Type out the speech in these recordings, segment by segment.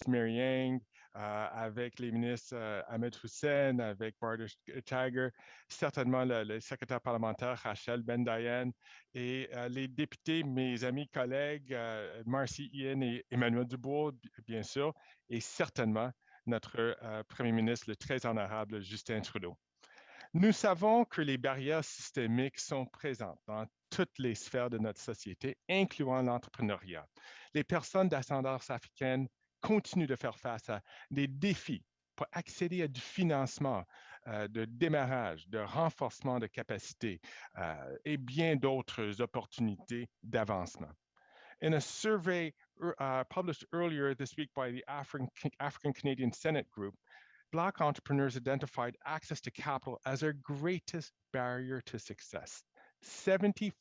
Mary Yang, avec les ministres Ahmed Hussein, avec Barter Tiger, certainement le secrétaire parlementaire Rachel Ben-Dayan et les députés, mes amis collègues Marci Ian et Emmanuel Dubourg, bien sûr, et certainement notre Premier ministre, le très honorable Justin Trudeau. Nous savons que les barrières systémiques sont présentes dans toutes les sphères de notre société, incluant l'entrepreneuriat. Les personnes d'ascendance africaine continuent de faire face à des défis pour accéder à du financement, de démarrage, de renforcement de capacités et bien d'autres opportunités d'avancement. In a survey published earlier this week by the African Canadian Senate Group, Black entrepreneurs identified access to capital as their greatest barrier to success. 75%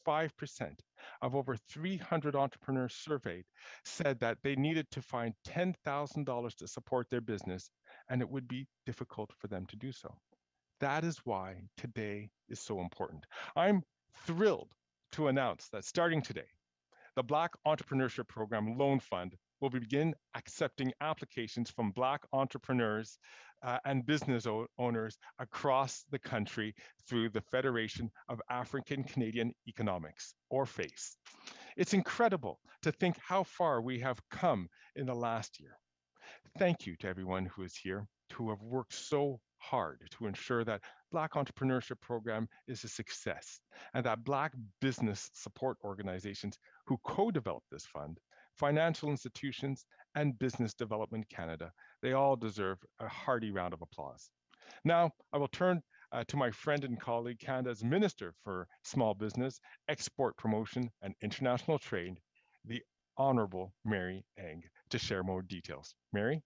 of over 300 entrepreneurs surveyed said that they needed to find $10,000 to support their business, and it would be difficult for them to do so. That is why today is so important. I'm thrilled to announce that starting today, the Black Entrepreneurship Program Loan Fund will begin accepting applications from Black entrepreneurs and business owners across the country through the Federation of African Canadian Economics, or FACE. It's incredible to think how far we have come in the last year. Thank you to everyone who is here, who have worked so hard to ensure that Black Entrepreneurship Program is a success and that Black business support organizations who co-developed this fund, financial institutions, and Business Development Canada, they all deserve a hearty round of applause. Now, I will turn to my friend and colleague, Canada's Minister for Small Business, Export Promotion, and International Trade, the Honourable Mary Eng, to share more details. Mary?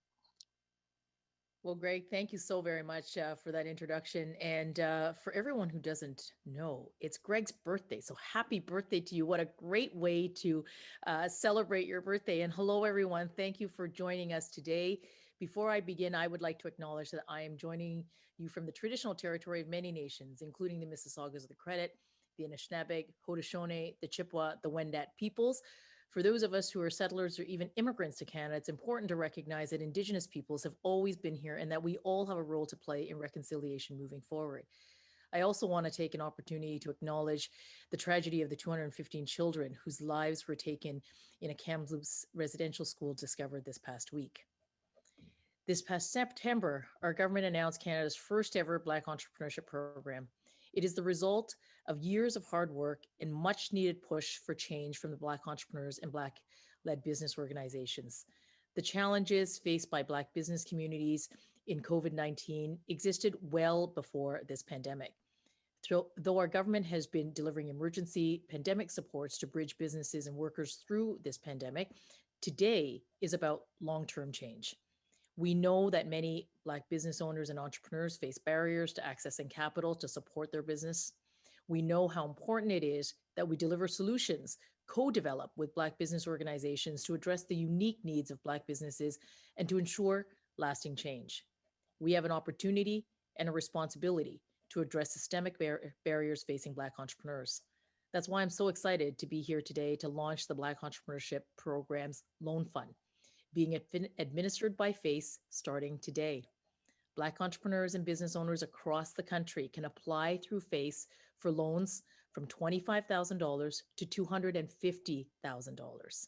Well, Greg, thank you so very much for that introduction. And for everyone who doesn't know, it's Greg's birthday. So happy birthday to you. What a great way to celebrate your birthday. And hello, everyone. Thank you for joining us today. Before I begin, I would like to acknowledge that I am joining you from the traditional territory of many nations, including the Mississaugas of the Credit, the Anishinaabe, Haudenosaunee, the Chippewa, the Wendat peoples. For those of us who are settlers or even immigrants to Canada, it's important to recognize that Indigenous peoples have always been here and that we all have a role to play in reconciliation moving forward. I also want to take an opportunity to acknowledge the tragedy of the 215 children whose lives were taken in a Kamloops residential school discovered this past week. This past September, our government announced Canada's first ever Black Entrepreneurship Program. It is the result of years of hard work and much needed push for change from the Black entrepreneurs and Black-led business organizations. The challenges faced by Black business communities in COVID-19 existed well before this pandemic. Though our government has been delivering emergency pandemic supports to bridge businesses and workers through this pandemic, today is about long-term change. We know that many Black business owners and entrepreneurs face barriers to accessing capital to support their business. We know how important it is that we deliver solutions co-develop with Black business organizations to address the unique needs of Black businesses and to ensure lasting change. We have an opportunity and a responsibility to address systemic barriers facing Black entrepreneurs. That's why I'm so excited to be here today to launch the Black Entrepreneurship Program's Loan Fund, being administered by FACE starting today. Black entrepreneurs and business owners across the country can apply through FACE for loans from $25,000 to $250,000.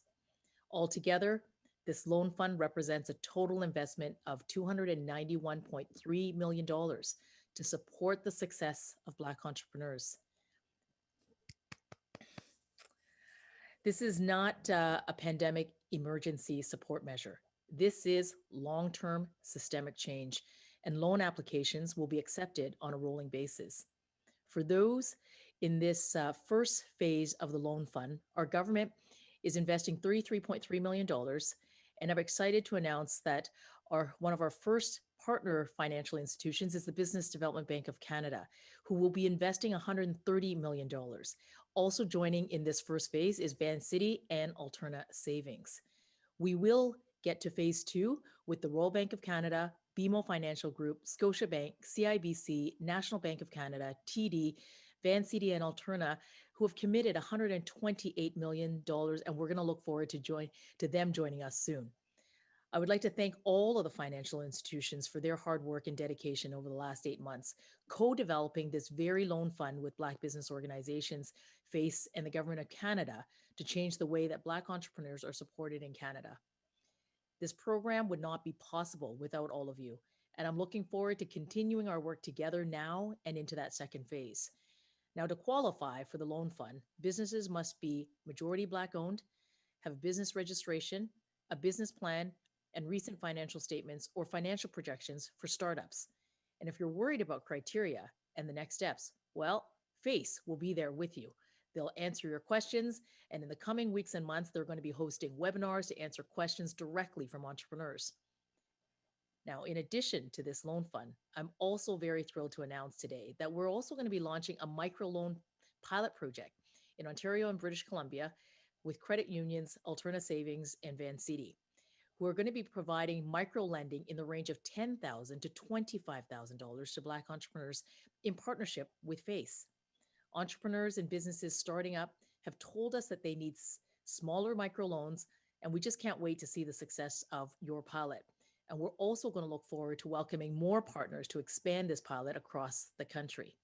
Altogether, this loan fund represents a total investment of $291.3 million to support the success of Black entrepreneurs. This is not a pandemic emergency support measure. This is long-term systemic change, and loan applications will be accepted on a rolling basis. For those in this first phase of the loan fund, our government is investing $33.3 million, and I'm excited to announce that one of our first partner financial institutions is the Business Development Bank of Canada, who will be investing $130 million. Also joining in this first phase is Vancity and Alterna Savings. We will get to phase two with the Royal Bank of Canada, BMO Financial Group, Scotiabank, CIBC, National Bank of Canada, TD, Vancity, and Alterna, who have committed $128 million, and we're going to look forward to them joining us soon. I would like to thank all of the financial institutions for their hard work and dedication over the last 8 months, co-developing this very loan fund with Black business organizations, FACE, and the Government of Canada to change the way that Black entrepreneurs are supported in Canada. This program would not be possible without all of you, and I'm looking forward to continuing our work together now and into that second phase. Now, to qualify for the loan fund, businesses must be majority Black owned, have business registration, a business plan, and recent financial statements or financial projections for startups. And if you're worried about criteria and the next steps, well, FACE will be there with you. They'll answer your questions, and in the coming weeks and months, they're going to be hosting webinars to answer questions directly from entrepreneurs. Now, in addition to this loan fund, I'm also very thrilled to announce today that we're also going to be launching a microloan pilot project in Ontario and British Columbia with credit unions, Alterna Savings, and Vancity, who are going to be providing micro lending in the range of $10,000 to $25,000 to Black entrepreneurs in partnership with FACE. Entrepreneurs and businesses starting up have told us that they need smaller microloans, and we just can't wait to see the success of your pilot. And we're also going to look forward to welcoming more partners to expand this pilot across the country.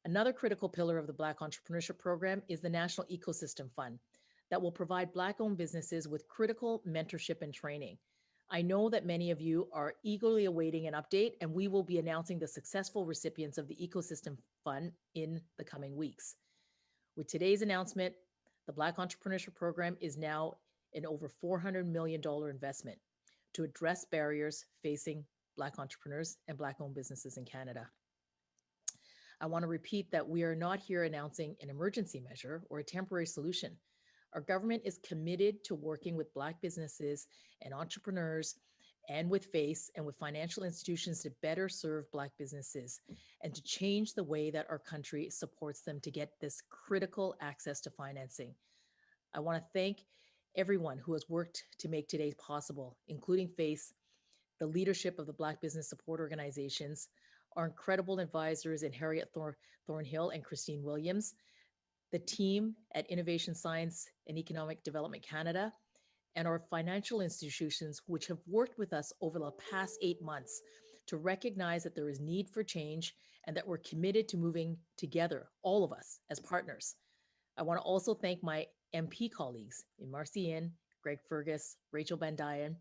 Another critical pillar of the Black Entrepreneurship Program is the National Ecosystem Fund that will provide Black-owned businesses with critical mentorship and training. I know that many of you are eagerly awaiting an update, and we will be announcing the successful recipients of the Ecosystem Fund in the coming weeks. With today's announcement, the Black Entrepreneurship Program is now an over $400 million investment to address barriers facing Black entrepreneurs and Black-owned businesses in Canada. I want to repeat that we are not here announcing an emergency measure or a temporary solution. Our government is committed to working with Black businesses and entrepreneurs and with FACE and with financial institutions to better serve Black businesses and to change the way that our country supports them to get this critical access to financing. I want to thank everyone who has worked to make today possible, including FACE, the leadership of the Black Business Support Organizations, our incredible advisors in Harriet Thornhill and Christine Williams, the team at Innovation Science and Economic Development Canada, and our financial institutions, which have worked with us over the past 8 months to recognize that there is need for change and that we're committed to moving together, all of us as partners. I want to also thank my MP colleagues in Marci, Greg Fergus, Rachel Bandayan,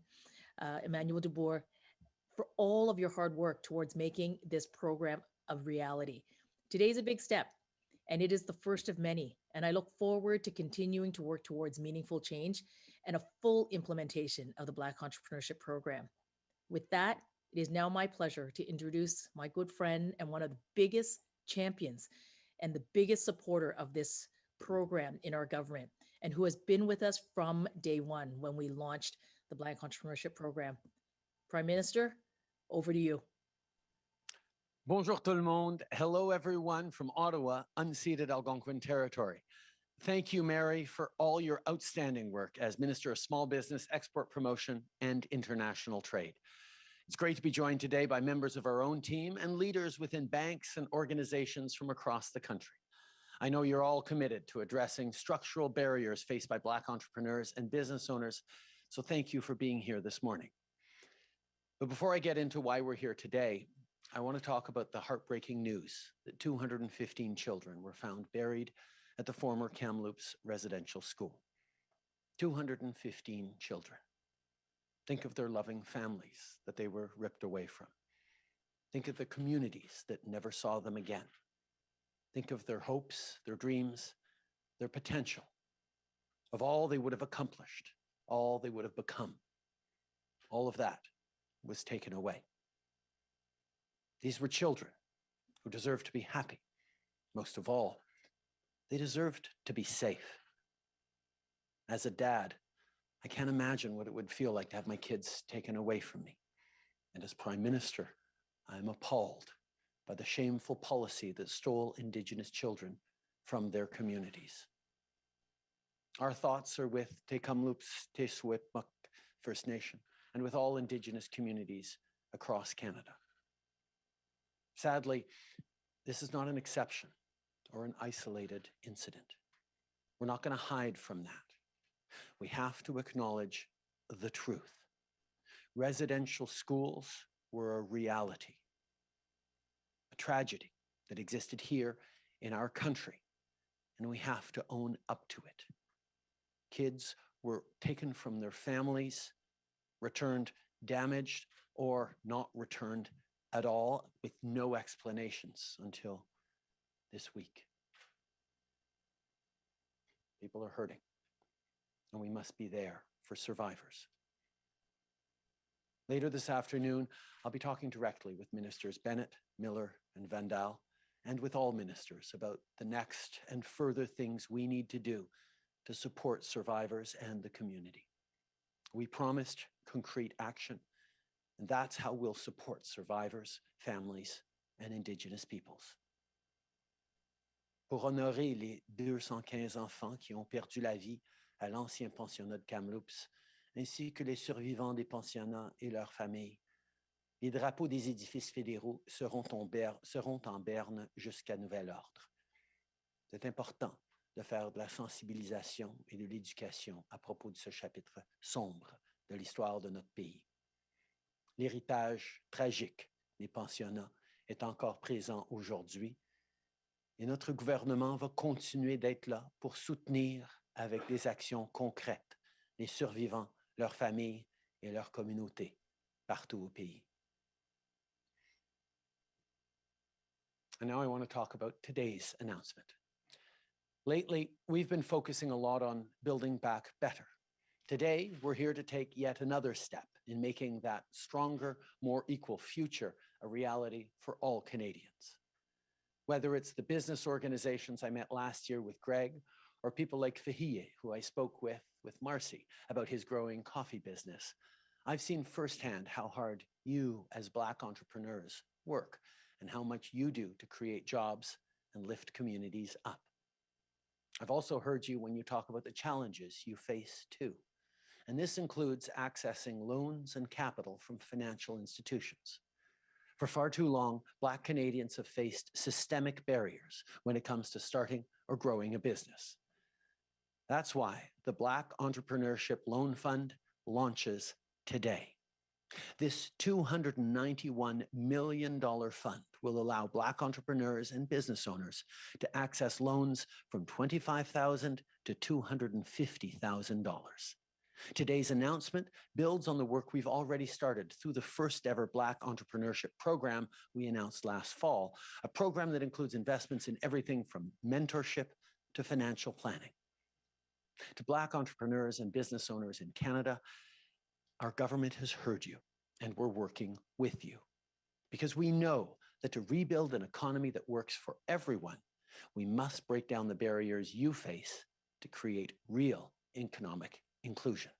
Emmanuel Dubourg, for all of your hard work towards making this program a reality. Today's a big step, and it is the first of many, and I look forward to continuing to work towards meaningful change and a full implementation of the Black Entrepreneurship Program. With that, it is now my pleasure to introduce my good friend and one of the biggest champions and the biggest supporter of this program in our government, and who has been with us from day one when we launched the Black Entrepreneurship Program. Prime Minister, over to you. Bonjour tout le monde. Hello, everyone from Ottawa, unceded Algonquin territory. Thank you, Mary, for all your outstanding work as Minister of Small Business, Export Promotion, and International Trade. It's great to be joined today by members of our own team and leaders within banks and organizations from across the country. I know you're all committed to addressing structural barriers faced by Black entrepreneurs and business owners, so thank you for being here this morning. But before I get into why we're here today, I want to talk about the heartbreaking news that 215 children were found buried at the former Kamloops Residential School. 215 children. Think of their loving families that they were ripped away from. Think of the communities that never saw them again. Think of their hopes, their dreams, their potential, of all they would have accomplished, all they would have become. All of that was taken away. These were children who deserved to be happy. Most of all, they deserved to be safe. As a dad, I can't imagine what it would feel like to have my kids taken away from me. And as Prime Minister, I'm appalled by the shameful policy that stole Indigenous children from their communities. Our thoughts are with Te Kamloops Te Secwépemc First Nation and with all Indigenous communities across Canada. Sadly, this is not an exception or an isolated incident. We're not going to hide from that. We have to acknowledge the truth. residential schools were a reality, a tragedy that existed here in our country, and we have to own up to it. Kids were taken from their families, returned damaged, or not returned at all with no explanations until this week. People are hurting, and we must be there for survivors. Later this afternoon, I'll be talking directly with Ministers Bennett, Miller, and Vandal, and with all ministers about the next and further things we need to do to support survivors and the community. We promised concrete action, and that's how we'll support survivors, families, and Indigenous peoples. Pour honorer les 215 enfants qui ont perdu la vie à l'ancien pensionnat de Kamloops, ainsi que les survivants des pensionnats et leurs familles, les drapeaux des édifices fédéraux seront en berne jusqu'à nouvel ordre. C'est important de faire de la sensibilisation et de l'éducation à propos de ce chapitre sombre de l'histoire de notre pays. L'héritage tragique des pensionnats est encore présent aujourd'hui et notre gouvernement va continuer d'être là pour soutenir avec des actions concrètes les survivants, leurs familles et leurs communautés partout au pays. And now I want to talk about today's announcement. Lately, we've been focusing a lot on building back better. Today, we're here to take yet another step in making that stronger, more equal future a reality for all Canadians. Whether it's the business organizations I met last year with Greg, or people like Fahie, who I spoke with Marci about his growing coffee business, I've seen firsthand how hard you as Black entrepreneurs work and how much you do to create jobs and lift communities up. I've also heard you when you talk about the challenges you face too. And this includes accessing loans and capital from financial institutions. For far too long, Black Canadians have faced systemic barriers when it comes to starting or growing a business. That's why the Black Entrepreneurship Loan Fund launches today. This $291 million fund will allow Black entrepreneurs and business owners to access loans from $25,000 to $250,000. Today's announcement builds on the work we've already started through the first ever Black Entrepreneurship Program we announced last fall, a program that includes investments in everything from mentorship to financial planning. To Black entrepreneurs and business owners in Canada, our government has heard you, and we're working with you. Because we know that to rebuild an economy that works for everyone, we must break down the barriers you face to create real economic inclusion.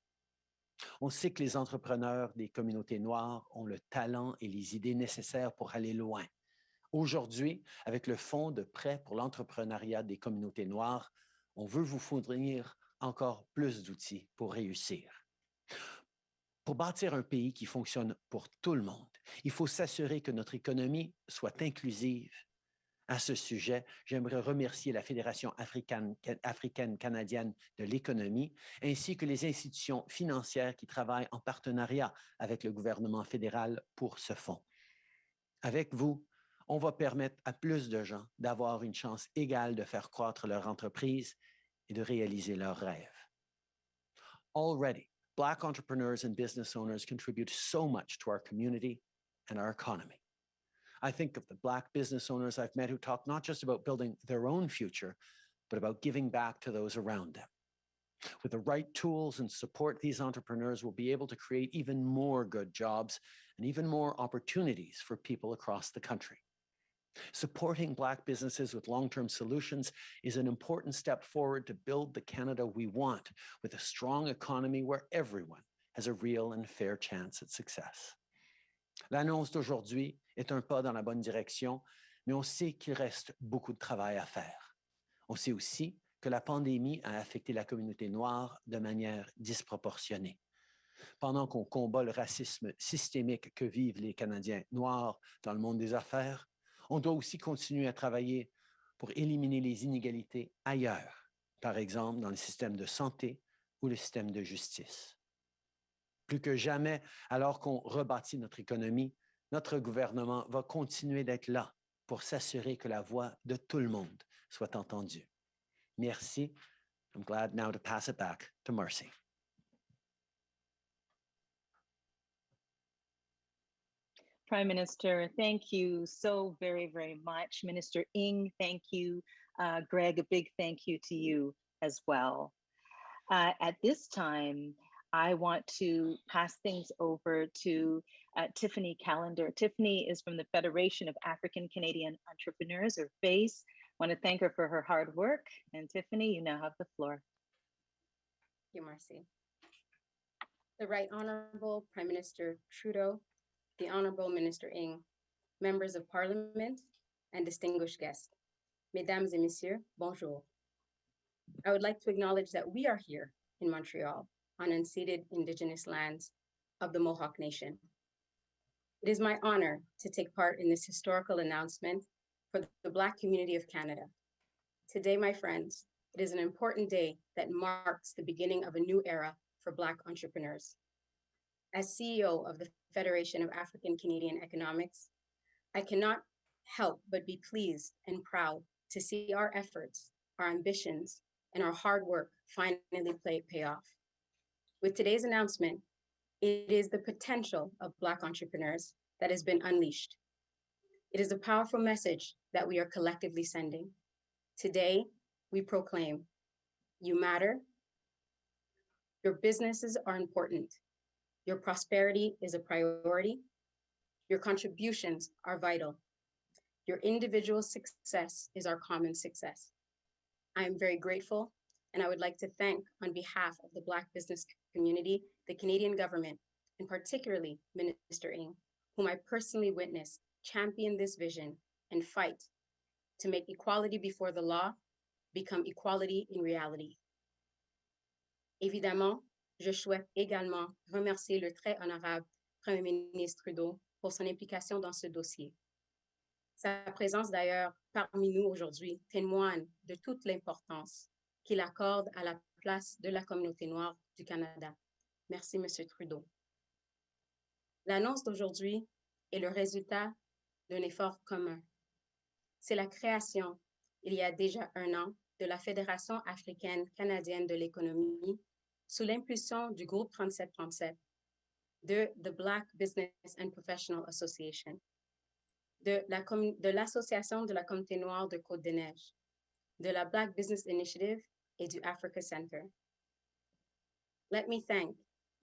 On sait que les entrepreneurs des communautés noires ont le talent et les idées nécessaires pour aller loin. Aujourd'hui, avec le Fonds de prêt pour l'entrepreneuriat des communautés noires, on veut vous fournir encore plus d'outils pour réussir. Pour bâtir un pays qui fonctionne pour tout le monde, il faut s'assurer que notre économie soit inclusive. À ce sujet, j'aimerais remercier la Fédération africaine-canadienne de l'économie ainsi que les institutions financières qui travaillent en partenariat avec le gouvernement fédéral pour ce fonds. Avec vous, on va permettre à plus de gens d'avoir une chance égale de faire croître leur entreprise et de réaliser leurs rêves. Already, Black entrepreneurs and business owners contribute so much to our community and our economy. I think of the Black business owners I've met who talk not just about building their own future, but about giving back to those around them. With the right tools and support, these entrepreneurs will be able to create even more good jobs and even more opportunities for people across the country. Supporting Black businesses with long-term solutions is an important step forward to build the Canada we want, with a strong economy where everyone has a real and fair chance at success. L'annonce d'aujourd'hui est un pas dans la bonne direction, mais on sait qu'il reste beaucoup de travail à faire. On sait aussi que la pandémie a affecté la communauté noire de manière disproportionnée. Pendant qu'on combat le racisme systémique que vivent les Canadiens noirs dans le monde des affaires, on doit aussi continuer à travailler pour éliminer les inégalités ailleurs, par exemple dans le système de santé ou le système de justice. Plus que jamais, alors qu'on rebâtit notre économie, notre gouvernement va continuer d'être là pour s'assurer que la voix de tout le monde soit entendue. Merci. I'm glad now to pass it back to Marci. Prime Minister, thank you so very, very much. Minister Ng, thank you. Greg, a big thank you to you as well. At this time, I want to pass things over to Tiffany Callender. Tiffany is from the Federation of African Canadian Entrepreneurs, or FACE. I want to thank her for her hard work. And Tiffany, you now have the floor. Thank you, Marci. The Right Honourable Prime Minister Trudeau, the Honourable Minister Ng, members of Parliament, and distinguished guests. Mesdames et Messieurs, bonjour. I would like to acknowledge that we are here in Montreal on unceded Indigenous lands of the Mohawk Nation. It is my honor to take part in this historical announcement for the Black community of Canada. Today, my friends, it is an important day that marks the beginning of a new era for Black entrepreneurs. As CEO of the Federation of African Canadian Economics, I cannot help but be pleased and proud to see our efforts, our ambitions, and our hard work finally pay off. With today's announcement, it is the potential of Black entrepreneurs that has been unleashed. It is a powerful message that we are collectively sending. Today, we proclaim, you matter, your businesses are important, your prosperity is a priority, your contributions are vital, your individual success is our common success. I am very grateful, and I would like to thank, on behalf of the Black business community, the Canadian government, and particularly Minister Ng, whom I personally witnessed champion this vision and fight to make equality before the law become equality in reality. Évidemment, je souhaite également remercier le très honorable Premier ministre Trudeau pour son implication dans ce dossier. Sa présence d'ailleurs parmi nous aujourd'hui témoigne de toute l'importance qu'il accorde à la place de la communauté noire du Canada. Merci, Monsieur Trudeau. L'annonce d'aujourd'hui est le résultat d'un effort commun. C'est la création, il y a déjà 1 an, de la Fédération africaine canadienne de l'économie sous l'impulsion du groupe 3737, de The Black Business and Professional Association, de l'Association de la communauté noire de Côte-des-Neiges, de la Black Business Initiative et du Africa Center. Let me thank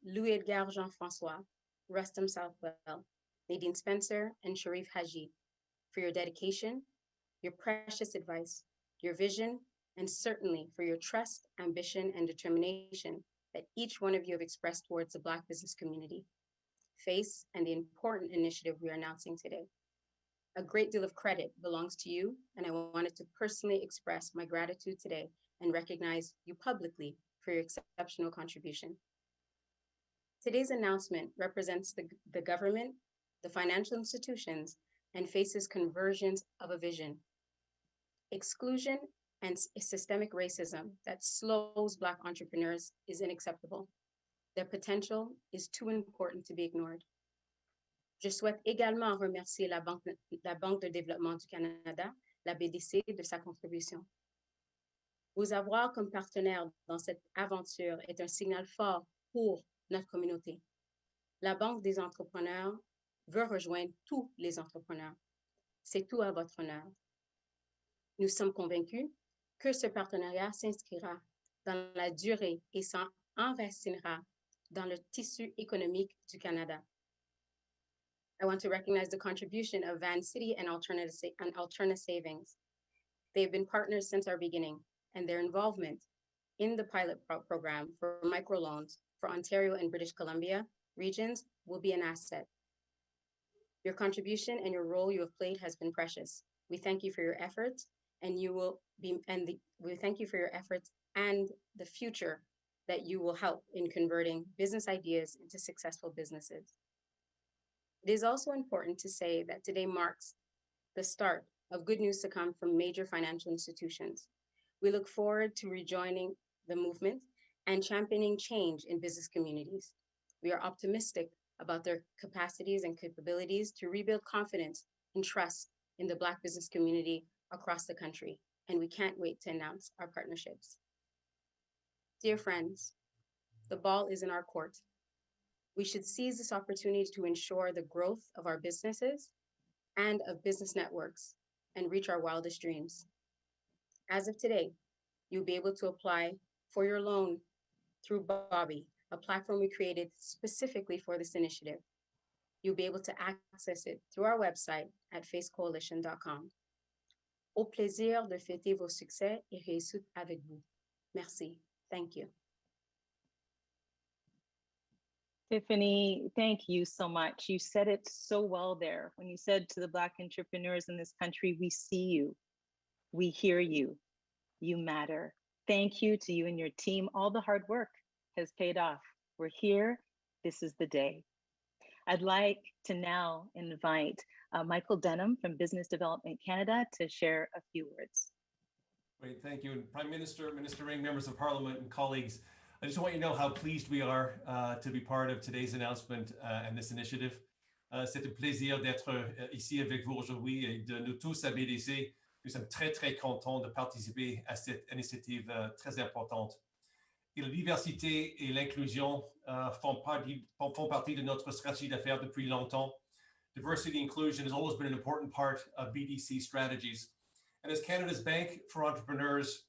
Louis-Edgar Jean-François, Rustam Southwell, Nadine Spencer, and Sharif Haji for your dedication, your precious advice, your vision, and certainly for your trust, ambition, and determination that each one of you have expressed towards the Black business community, FACE, and the important initiative we are announcing today. A great deal of credit belongs to you, and I wanted to personally express my gratitude today and recognize you publicly for your exceptional contribution. Today's announcement represents the government, the financial institutions, and FACE's conversions of a vision. Exclusion and systemic racism that slows Black entrepreneurs is unacceptable. Their potential is too important to be ignored. Je souhaite également remercier la Banque de développement du Canada, la BDC, de sa contribution. Vous avoir comme partenaire dans cette aventure est un signal fort pour notre communauté. La Banque des entrepreneurs veut rejoindre tous les entrepreneurs. C'est tout à votre honneur. Nous sommes convaincus que ce partenariat s'inscrira dans la durée et s'enracinera dans le tissu économique du Canada. I want to recognize the contribution of Vancity and Alterna Savings. They've been partners since our beginning, and their involvement in the pilot program for microloans for Ontario and British Columbia regions will be an asset. Your contribution and your role you have played has been precious. We thank you for your efforts, and we thank you for your efforts and the future that you will help in converting business ideas into successful businesses. It is also important to say that today marks the start of good news to come from major financial institutions. We look forward to rejoining the movement and championing change in business communities. We are optimistic about their capacities and capabilities to rebuild confidence and trust in the Black business community across the country, and we can't wait to announce our partnerships. Dear friends, the ball is in our court. We should seize this opportunity to ensure the growth of our businesses and of business networks and reach our wildest dreams. As of today, you'll be able to apply for your loan through Bobby, a platform we created specifically for this initiative. You'll be able to access it through our website at facecoalition.com. Au plaisir de fêter vos succès et réussites avec vous. Merci. Thank you. Tiffany, thank you so much. You said it so well there when you said to the Black entrepreneurs in this country, we see you, we hear you, you matter. Thank you to you and your team. All the hard work has paid off. We're here. This is the day. I'd like to now invite Michael Denham from Business Development Canada to share a few words. Great, thank you. And Prime Minister, Minister Ring, members of Parliament and colleagues, I just want you to know how pleased we are to be part of today's announcement and this initiative. C'est un plaisir d'être ici avec vous aujourd'hui et de nous tous à BDC. Nous sommes très, très contents de participer à cette initiative très importante. Et la diversité et l'inclusion font partie de notre stratégie d'affaires depuis longtemps. Diversity and inclusion has always been an important part of BDC strategies. And as Canada's Bank for Entrepreneurs,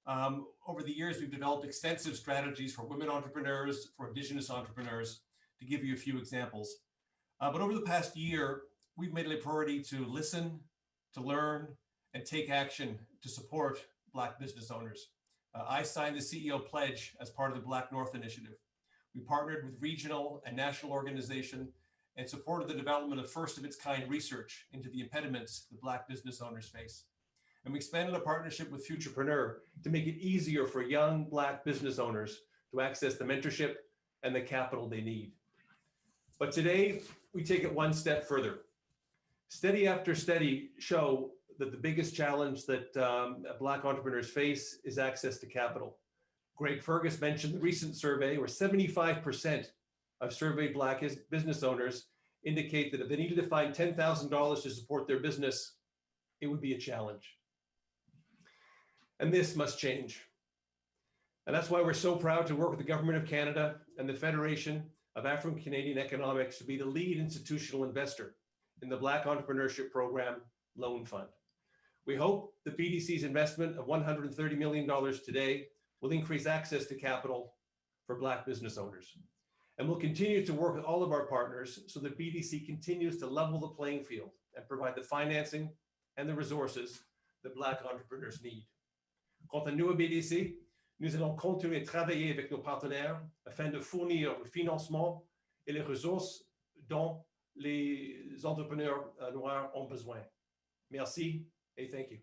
over the years, we've developed extensive strategies for women entrepreneurs, for Indigenous entrepreneurs, to give you a few examples. But over the past year, we've made it a priority to listen, to learn, and take action to support Black business owners. I signed the CEO pledge as part of the Black North Initiative. We partnered with regional and national organizations and supported the development of first-of-its-kind research into the impediments that Black business owners face. And we expanded a partnership with Futurepreneur to make it easier for young Black business owners to access the mentorship and the capital they need. But today, we take it one step further. Study after study show that the biggest challenge that Black entrepreneurs face is access to capital. Greg Fergus mentioned the recent survey where 75% of surveyed Black business owners indicate that if they needed to find $10,000 to support their business, it would be a challenge. And this must change. And that's why we're so proud to work with the Government of Canada and the Federation of African Canadian Economics to be the lead institutional investor in the Black Entrepreneurship Program Loan Fund. We hope the BDC's investment of $130 million today will increase access to capital for Black business owners. And we'll continue to work with all of our partners so that BDC continues to level the playing field and provide the financing and the resources that Black entrepreneurs need. Quant à nous à BDC, nous allons continuer de travailler avec nos partenaires afin de fournir le financement et les ressources dont les entrepreneurs noirs ont besoin. Merci et thank you.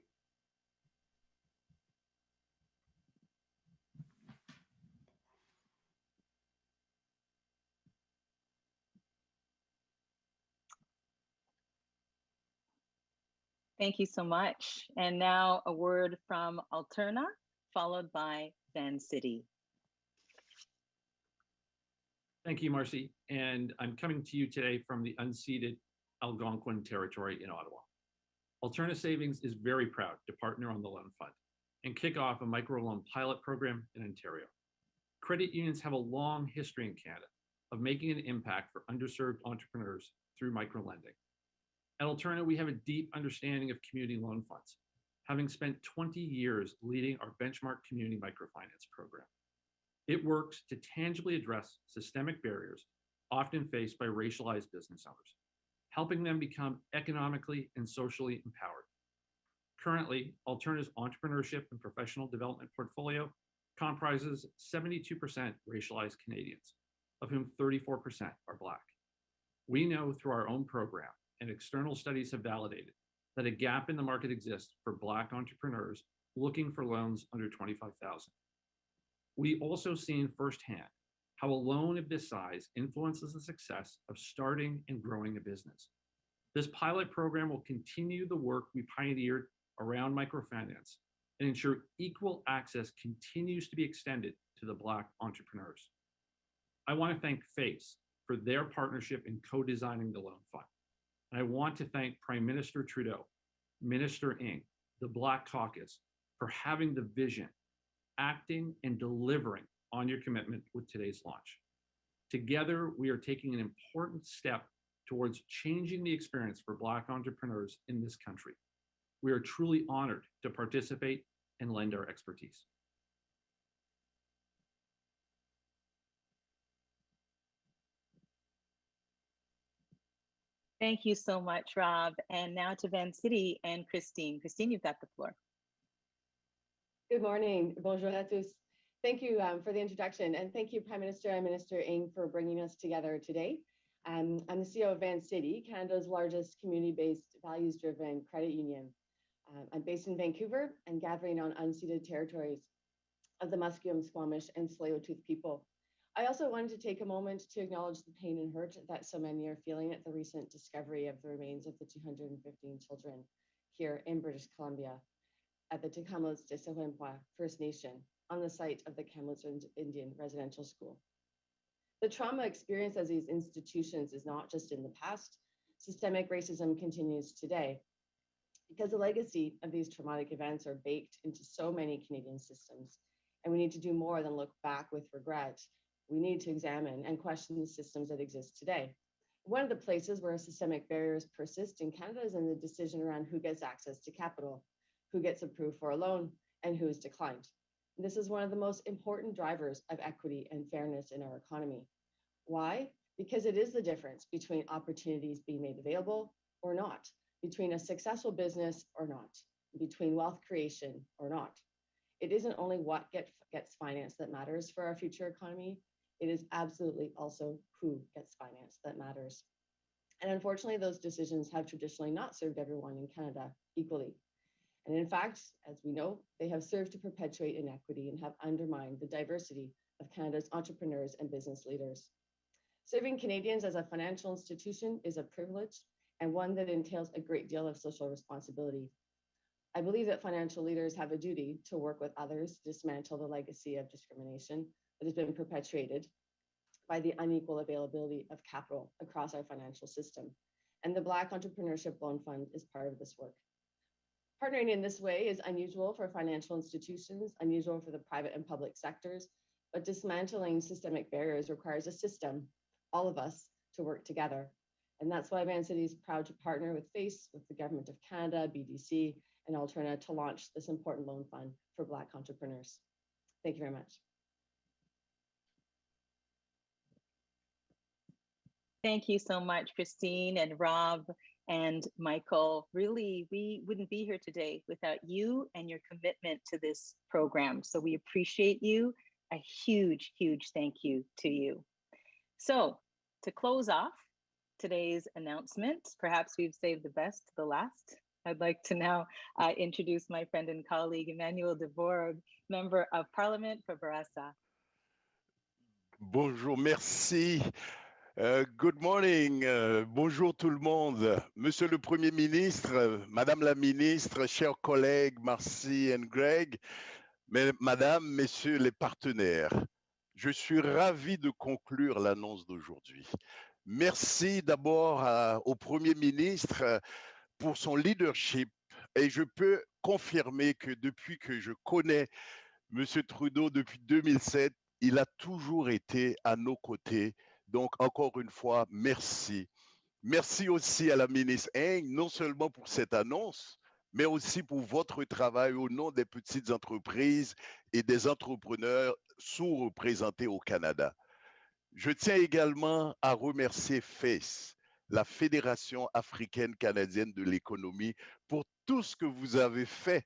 Thank you so much. And now a word from Alterna, followed by Vancity. Thank you, Marci. And I'm coming to you today from the unceded Algonquin territory in Ottawa. Alterna Savings is very proud to partner on the Loan Fund and kick off a microloan pilot program in Ontario. Credit unions have a long history in Canada of making an impact for underserved entrepreneurs through microlending. At Alterna, we have a deep understanding of community loan funds, having spent 20 years leading our benchmark community microfinance program. It works to tangibly address systemic barriers often faced by racialized business owners, helping them become economically and socially empowered. Currently, Alterna's entrepreneurship and professional development portfolio comprises 72% racialized Canadians, of whom 34% are Black. We know through our own program and external studies have validated that a gap in the market exists for Black entrepreneurs looking for loans under $25,000. We also seen firsthand how a loan of this size influences the success of starting and growing a business. This pilot program will continue the work we pioneered around microfinance and ensure equal access continues to be extended to the Black entrepreneurs. I want to thank FACE for their partnership in co-designing the loan fund. And I want to thank Prime Minister Trudeau, Minister Ng, the Black Caucus for having the vision, acting and delivering on your commitment with today's launch. Together, we are taking an important step towards changing the experience for Black entrepreneurs in this country. We are truly honored to participate and lend our expertise. Thank you so much, Rob. And now to Vancity and Christine. Christine, you've got the floor. Good morning. Bonjour à tous. Thank you for the introduction, and thank you, Prime Minister and Minister Ng, for bringing us together today. I'm the CEO of Vancity, Canada's largest community-based, values-driven credit union. I'm based in Vancouver and gathering on unceded territories of the Musqueam, Squamish, and Tsleil-Waututh people. I also wanted to take a moment to acknowledge the pain and hurt that so many are feeling at the recent discovery of the remains of the 215 children here in British Columbia at the Kamloops First Nation on the site of the Kamloops Indian Residential School. The trauma experienced as these institutions is not just in the past. Systemic racism continues today because the legacy of these traumatic events are baked into so many Canadian systems, and we need to do more than look back with regret. We need to examine and question the systems that exist today. One of the places where systemic barriers persist in Canada is in the decision around who gets access to capital, who gets approved for a loan, and who is declined. This is one of the most important drivers of equity and fairness in our economy. Why? Because it is the difference between opportunities being made available or not, between a successful business or not, between wealth creation or not. It isn't only what gets financed that matters for our future economy. It is absolutely also who gets financed that matters. And unfortunately, those decisions have traditionally not served everyone in Canada equally. And in fact, as we know, they have served to perpetuate inequity and have undermined the diversity of Canada's entrepreneurs and business leaders. Serving Canadians as a financial institution is a privilege and one that entails a great deal of social responsibility. I believe that financial leaders have a duty to work with others to dismantle the legacy of discrimination that has been perpetuated by the unequal availability of capital across our financial system. And the Black Entrepreneurship Loan Fund is part of this work. Partnering in this way is unusual for financial institutions, unusual for the private and public sectors, but dismantling systemic barriers requires a system, all of us, to work together. And that's why Vancity is proud to partner with FACE, with the Government of Canada, BDC, and Alterna to launch this important loan fund for Black entrepreneurs. Thank you very much. Thank you so much, Christine and Rob and Michael. Really, we wouldn't be here today without you and your commitment to this program. So we appreciate you. A huge, huge thank you to you. So to close off today's announcement, perhaps we've saved the best to the last. I'd like to now introduce my friend and colleague, Emmanuel Dubourg, Member of Parliament for Barassa. Bonjour, merci. Good morning, bonjour tout le monde. Monsieur le Premier ministre, Madame la Ministre, chers collègues Marci et Greg, Madame, Messieurs les partenaires, je suis ravi de conclure l'annonce d'aujourd'hui. Merci d'abord au Premier ministre pour son leadership et je peux confirmer que depuis que je connais Monsieur Trudeau depuis 2007, il a toujours été à nos côtés. Donc, encore une fois, merci. Merci aussi à la ministre Ng, non seulement pour cette annonce, mais aussi pour votre travail au nom des petites entreprises et des entrepreneurs sous-représentés au Canada. Je tiens également à remercier FACE, la Fédération africaine canadienne de l'économie, pour tout ce que vous avez fait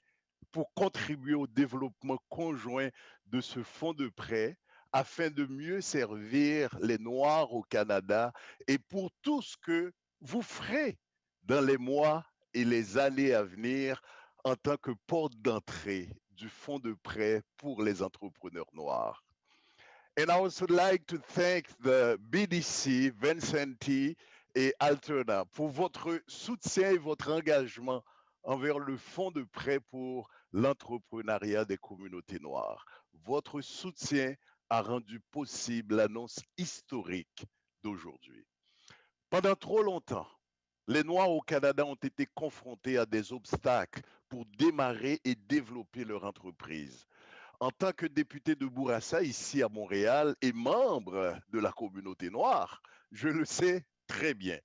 pour contribuer au développement conjoint de ce fonds de prêt afin de mieux servir les Noirs au Canada et pour tout ce que vous ferez dans les mois et les années à venir en tant que porte d'entrée du fonds de prêt pour les entrepreneurs noirs. And I also like to thank the BDC, Vancity et Alterna pour votre soutien et votre engagement envers le fonds de prêt pour l'entrepreneuriat des communautés noires. Votre soutien a rendu possible l'annonce historique d'aujourd'hui. Pendant trop longtemps, les Noirs au Canada ont été confrontés à des obstacles pour démarrer et développer leur entreprise. En tant que député de Bourassa, ici à Montréal, et membre de la communauté noire, je le sais très bien.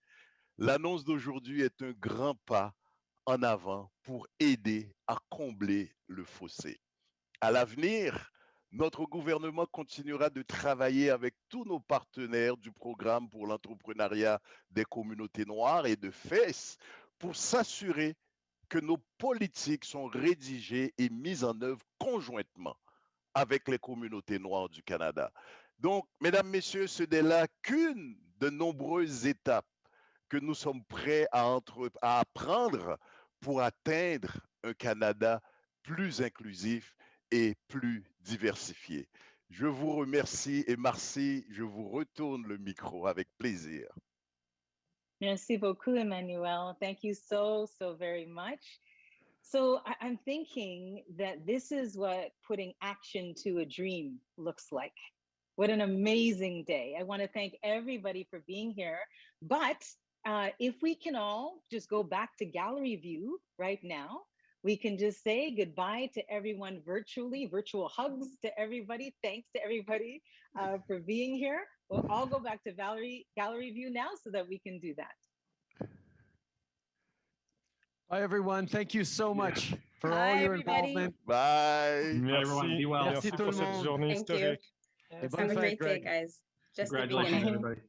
L'annonce d'aujourd'hui est un grand pas en avant pour aider à combler le fossé. À l'avenir, notre gouvernement continuera de travailler avec tous nos partenaires du programme pour l'entrepreneuriat des communautés noires et de FES pour s'assurer que nos politiques sont rédigées et mises en œuvre conjointement avec les communautés noires du Canada. Donc, mesdames, messieurs, ce n'est là qu'une de nombreuses étapes que nous sommes prêts à prendre pour atteindre un Canada plus inclusif et plus diversifié. Je vous remercie et Marci, je vous retourne le micro avec plaisir. Merci beaucoup, Emmanuel. Thank you so very much. So I'm thinking that this is what putting action to a dream looks like. What an amazing day. I want to thank everybody for being here. But if we can all just go back to gallery view right now, we can just say goodbye to everyone virtually, virtual hugs to everybody. Thanks to everybody for being here. We'll all go back to gallery view now so that we can do that. Bye, everyone. Thank you so much for Bye, all your everybody. involvement. Bye. Merci, everyone. Be well. merci Merci tout pour le cette monde. journée Thank you. historique. Et bonne Have a fête, great day, Greg. guys. Just the Congratulations, beginning. everybody.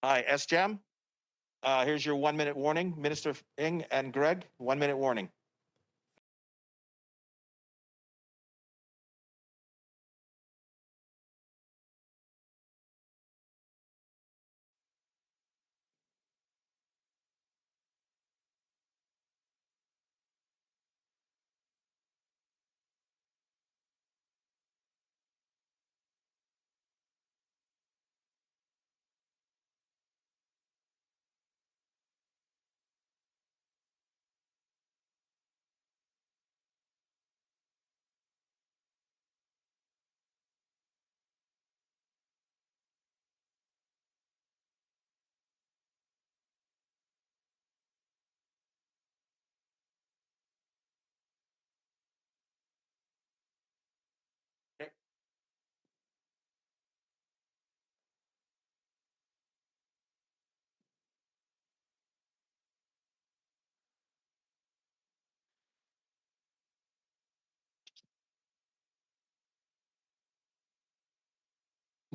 Hi, SJAM. Here's your 1 minute warning. Minister Ng and Greg, 1 minute warning.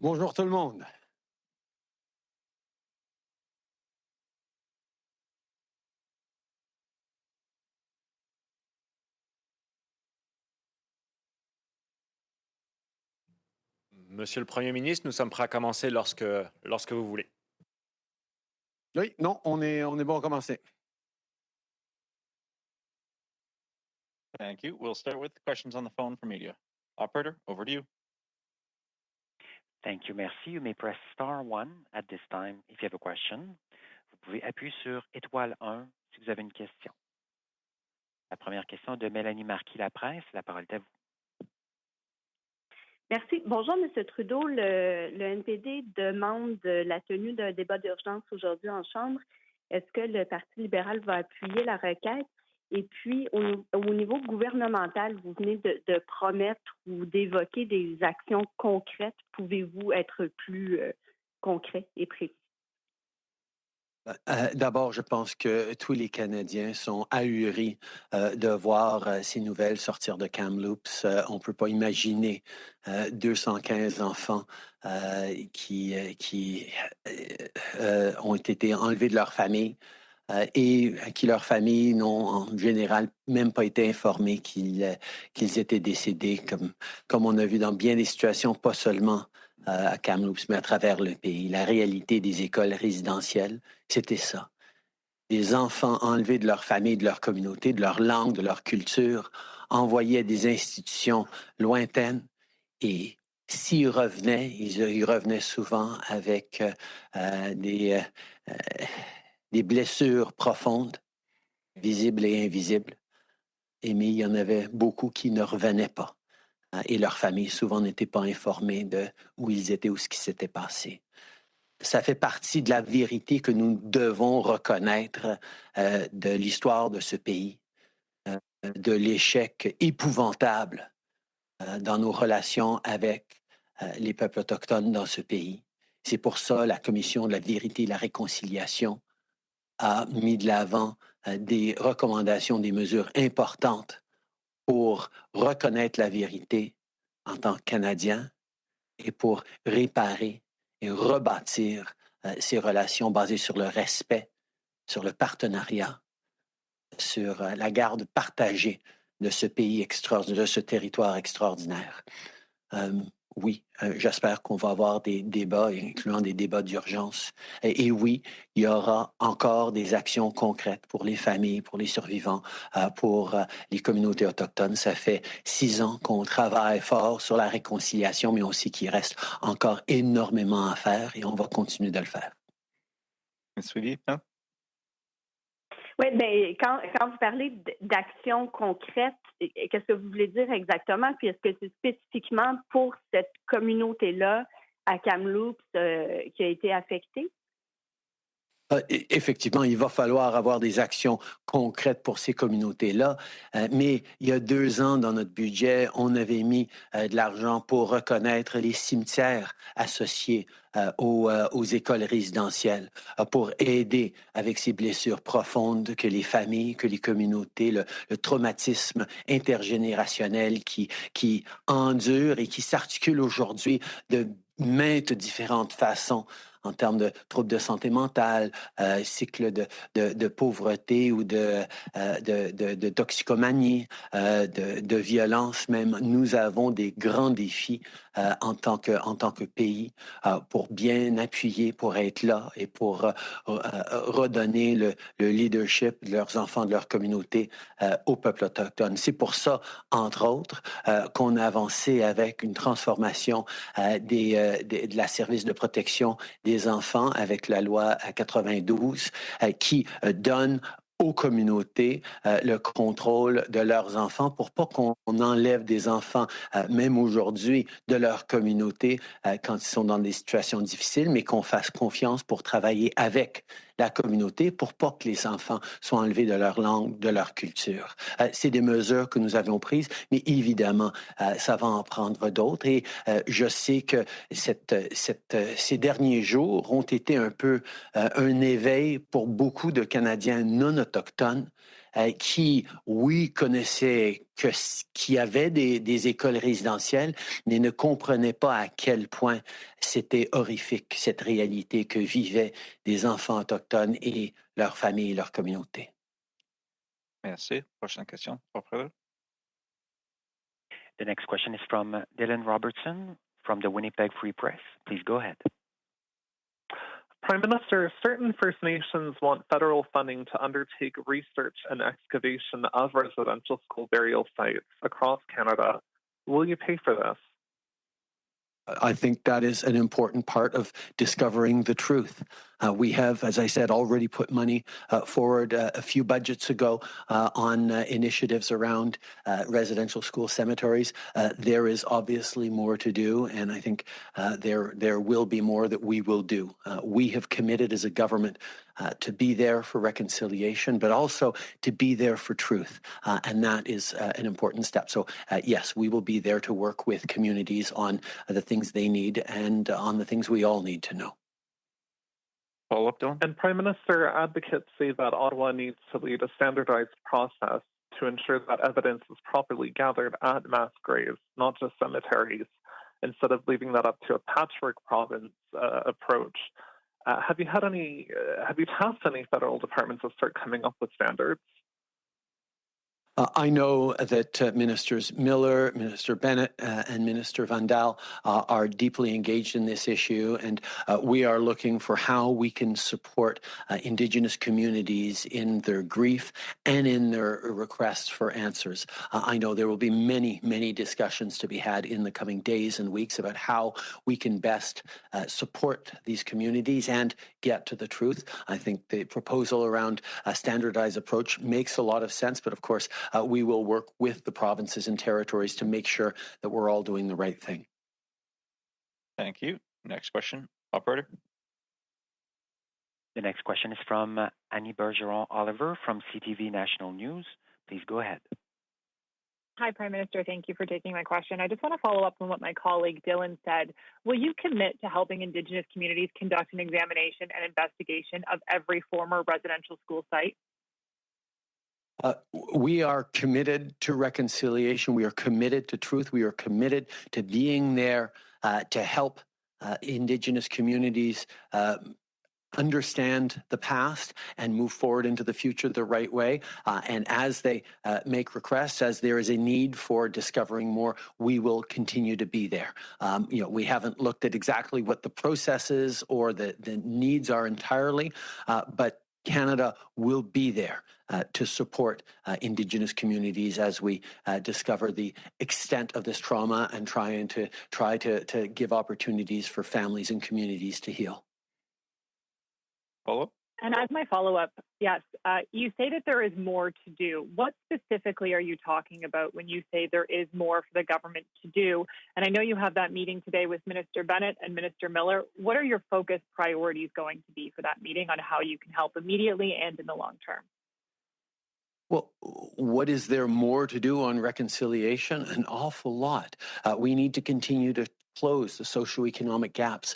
Bonjour tout le monde. Monsieur le Premier ministre, nous sommes prêts à commencer lorsque vous voulez. Oui, non, on est bon à commencer. Thank you. We'll start with questions on the phone for media. Operator, over to you. Thank you, merci. You may press star 1 at this time if you have a question. Vous pouvez appuyer sur étoile 1 si vous avez une question. La première question de Mélanie Marci, La Presse. La parole est à vous. Merci. Bonjour, M. Trudeau. Le NPD demande la tenue d'un débat d'urgence aujourd'hui en Chambre. Est-ce que le Parti libéral va appuyer la requête? Et puis, au niveau gouvernemental, vous venez de promettre ou d'évoquer des actions concrètes. Pouvez-vous être plus concret et précis? D'abord, je pense que tous les Canadiens sont ahuris de voir ces nouvelles sortir de Kamloops. On ne peut pas imaginer 215 enfants qui ont été enlevés de leur famille et à qui leurs familles n'ont en général même pas été informées qu'ils étaient décédés, comme on a vu dans bien des situations, pas seulement à Kamloops, mais à travers le pays. La réalité des écoles résidentielles, c'était ça. Des enfants enlevés de leur famille, de leur communauté, de leur langue, de leur culture, envoyés à des institutions lointaines et s'ils revenaient, ils revenaient souvent avec des blessures profondes, visibles et invisibles. Mais il y en avait beaucoup qui ne revenaient pas. Et leurs familles souvent n'étaient pas informées de où ils étaient ou ce qui s'était passé. Ça fait partie de la vérité que nous devons reconnaître de l'histoire de ce pays, de l'échec épouvantable dans nos relations avec les peuples autochtones dans ce pays. C'est pour ça la Commission de la vérité et la réconciliation a mis de l'avant des recommandations, des mesures importantes pour reconnaître la vérité en tant que Canadien et pour réparer et rebâtir ces relations basées sur le respect, sur le partenariat, sur la garde partagée de ce pays extraordinaire, de ce territoire extraordinaire. Oui, j'espère qu'on va avoir des débats, incluant des débats d'urgence. Et oui, il y aura encore des actions concrètes pour les familles, pour les survivants, pour les communautés autochtones. Ça fait 6 ans qu'on travaille fort sur la réconciliation, mais aussi qu'il reste encore énormément à faire et on va continuer de le faire. Suivi, hein? Oui, bien, quand vous parlez d'actions concrètes, qu'est-ce que vous voulez dire exactement? Puis est-ce que c'est spécifiquement pour cette communauté-là à Kamloops qui a été affectée? Effectivement, il va falloir avoir des actions concrètes pour ces communautés-là. Mais il y a 2 ans, dans notre budget, on avait mis de l'argent pour reconnaître les cimetières associés aux écoles résidentielles, pour aider avec ces blessures profondes que les familles, que les communautés, le traumatisme intergénérationnel qui endure et qui s'articule aujourd'hui de maintes différentes façons en termes de troubles de santé mentale, cycle de pauvreté ou de toxicomanie, de violence même. Nous avons des grands défis en tant que pays pour bien appuyer, pour être là et pour redonner le leadership de leurs enfants, de leur communauté au peuple autochtone. C'est pour ça, entre autres, qu'on a avancé avec une transformation de la service de protection des enfants avec la loi 92 qui donne aux communautés le contrôle de leurs enfants pour pas qu'on enlève des enfants, même aujourd'hui, de leur communauté quand ils sont dans des situations difficiles, mais qu'on fasse confiance pour travailler avec la communauté pour pas que les enfants soient enlevés de leur langue, de leur culture. C'est des mesures que nous avions prises, mais évidemment, ça va en prendre d'autres. Et je sais que ces derniers jours ont été un peu un éveil pour beaucoup de Canadiens non autochtones qui, oui, connaissaient qu'il y avait des écoles résidentielles, mais ne comprenaient pas à quel point c'était horrifique, cette réalité que vivaient des enfants autochtones et leurs familles et leurs communautés. Merci. Prochaine question, Robert. The next question is from Dylan Robertson from the Winnipeg Free Press. Please go ahead. Prime Minister, certain First Nations want federal funding to undertake research and excavation of residential school burial sites across Canada. Will you pay for this? I think that is an important part of discovering the truth. We have, as I said, already put money forward a few budgets ago on initiatives around residential school cemeteries. There is obviously more to do, and I think there will be more that we will do. We have committed as a government to be there for reconciliation, but also to be there for truth, and that is an important step. So yes, we will be there to work with communities on the things they need and on the things we all need to know. Follow-up, Dylan? And Prime Minister, advocates say that Ottawa needs to lead a standardized process to ensure that evidence is properly gathered at mass graves, not just cemeteries, instead of leaving that up to a patchwork province approach. Have you tasked any federal departments to start coming up with standards? I know that Ministers Miller, Minister Bennett, and Minister Van Daal are deeply engaged in this issue, and we are looking for how we can support Indigenous communities in their grief and in their requests for answers. I know there will be many, many discussions to be had in the coming days and weeks about how we can best support these communities and get to the truth. I think the proposal around a standardized approach makes a lot of sense, but of course, we will work with the provinces and territories to make sure that we're all doing the right thing. Thank you. Next question, operator. The next question is from Annie Bergeron Oliver from CTV National News. Please go ahead. Hi, Prime Minister. Thank you for taking my question. I just want to follow up on what my colleague Dylan said. Will you commit to helping Indigenous communities conduct an examination and investigation of every former residential school site? We are committed to reconciliation. We are committed to truth. We are committed to being there to help Indigenous communities understand the past and move forward into the future the right way. And as they make requests, as there is a need for discovering more, we will continue to be there. We haven't looked at exactly what the process is or the needs are entirely, but Canada will be there to support Indigenous communities as we discover the extent of this trauma and try to give opportunities for families and communities to heal. Follow-up? And as my follow-up, yes, you say that there is more to do. What specifically are you talking about when you say there is more for the government to do? And I know you have that meeting today with Minister Bennett and Minister Miller. What are your focus priorities going to be for that meeting on how you can help immediately and in the long term? Well, what is there more to do on reconciliation? An awful lot. We need to continue to close the socioeconomic gaps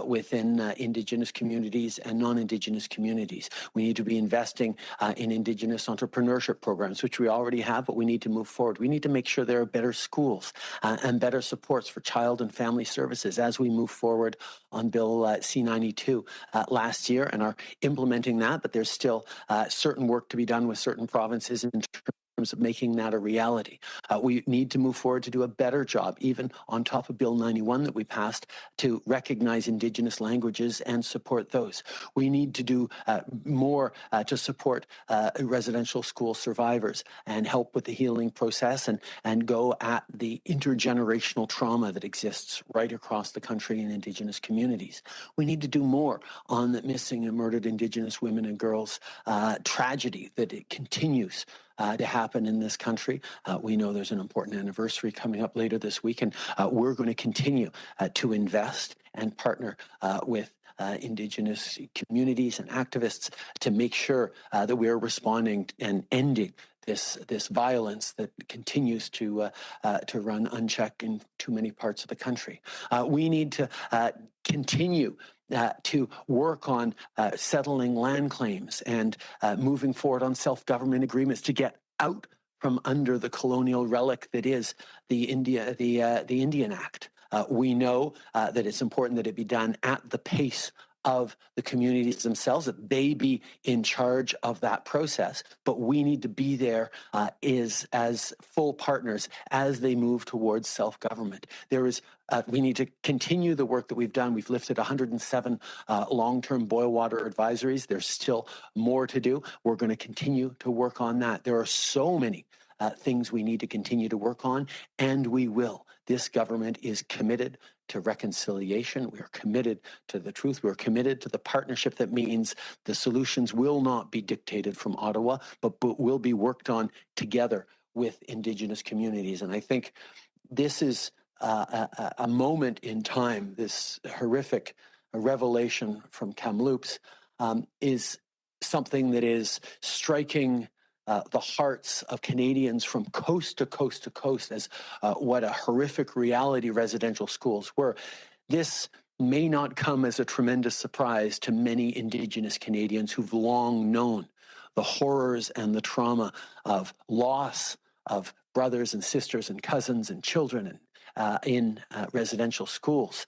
within Indigenous communities and non-Indigenous communities. We need to be investing in Indigenous entrepreneurship programs, which we already have, but we need to move forward. We need to make sure there are better schools and better supports for child and family services as we move forward on Bill C-92 last year and are implementing that, but there's still certain work to be done with certain provinces in terms of making that a reality. We need to move forward to do a better job, even on top of Bill 91 that we passed, to recognize Indigenous languages and support those. We need to do more to support residential school survivors and help with the healing process and go at the intergenerational trauma that exists right across the country in Indigenous communities. We need to do more on the missing and murdered Indigenous women and girls tragedy that it continues to happen in this country. We know there's an important anniversary coming up later this week, and we're going to continue to invest and partner with Indigenous communities and activists to make sure that we are responding and ending this violence that continues to run unchecked in too many parts of the country. We need to continue to work on settling land claims and moving forward on self-government agreements to get out from under the colonial relic that is the Indian Act. We know that it's important that it be done at the pace of the communities themselves, that they be in charge of that process, but we need to be there as full partners as they move towards self-government. We need to continue the work that we've done. We've lifted 107 long-term boil water advisories. There's still more to do. We're going to continue to work on that. There are so many things we need to continue to work on, and we will. This government is committed to reconciliation. We are committed to the truth. We're committed to the partnership that means the solutions will not be dictated from Ottawa, but will be worked on together with Indigenous communities. And I think this is a moment in time, this horrific revelation from Kamloops is something that is striking the hearts of Canadians from coast to coast to coast as what a horrific reality residential schools were. This may not come as a tremendous surprise to many Indigenous Canadians who've long known the horrors and the trauma of loss of brothers and sisters and cousins and children in residential schools.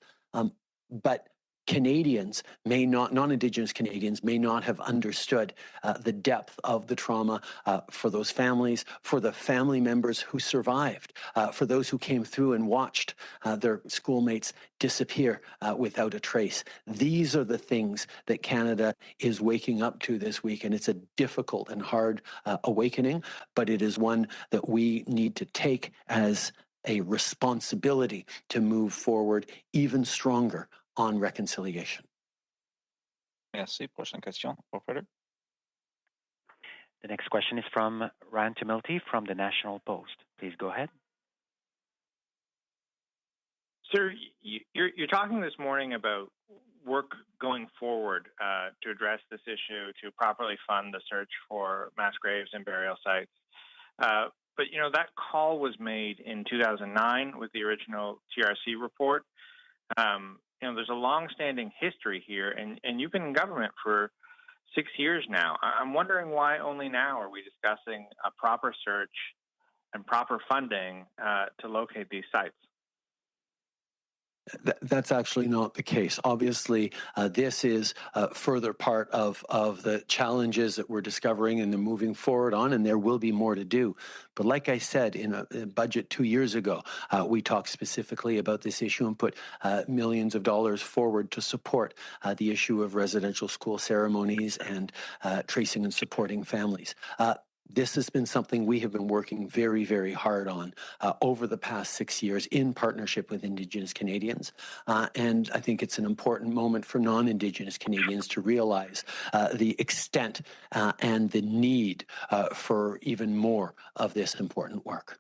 But Canadians may not, non-Indigenous Canadians may not have understood the depth of the trauma for those families, for the family members who survived, for those who came through and watched their schoolmates disappear without a trace. These are the things that Canada is waking up to this week, and it's a difficult and hard awakening, but it is one that we need to take as a responsibility to move forward even stronger on reconciliation. Merci. Prochaine question, operator. The next question is from Ryan Tumilty from the National Post. Please go ahead. Sir, you're talking this morning about work going forward to address this issue, to properly fund the search for mass graves and burial sites. But, you know, that call was made in 2009 with the original TRC report. You know, there's a long-standing history here, and you've been in government for 6 years now. I'm wondering why only now are we discussing a proper search and proper funding to locate these sites? That's actually not the case. Obviously, this is a further part of the challenges that we're discovering and they're moving forward on, and there will be more to do. But like I said, in a budget 2 years ago, we talked specifically about this issue and put millions of dollars forward to support the issue of residential school ceremonies and tracing and supporting families. This has been something we have been working very, very hard on over the past 6 years in partnership with Indigenous Canadians. And I think it's an important moment for non-Indigenous Canadians to realize the extent and the need for even more of this important work.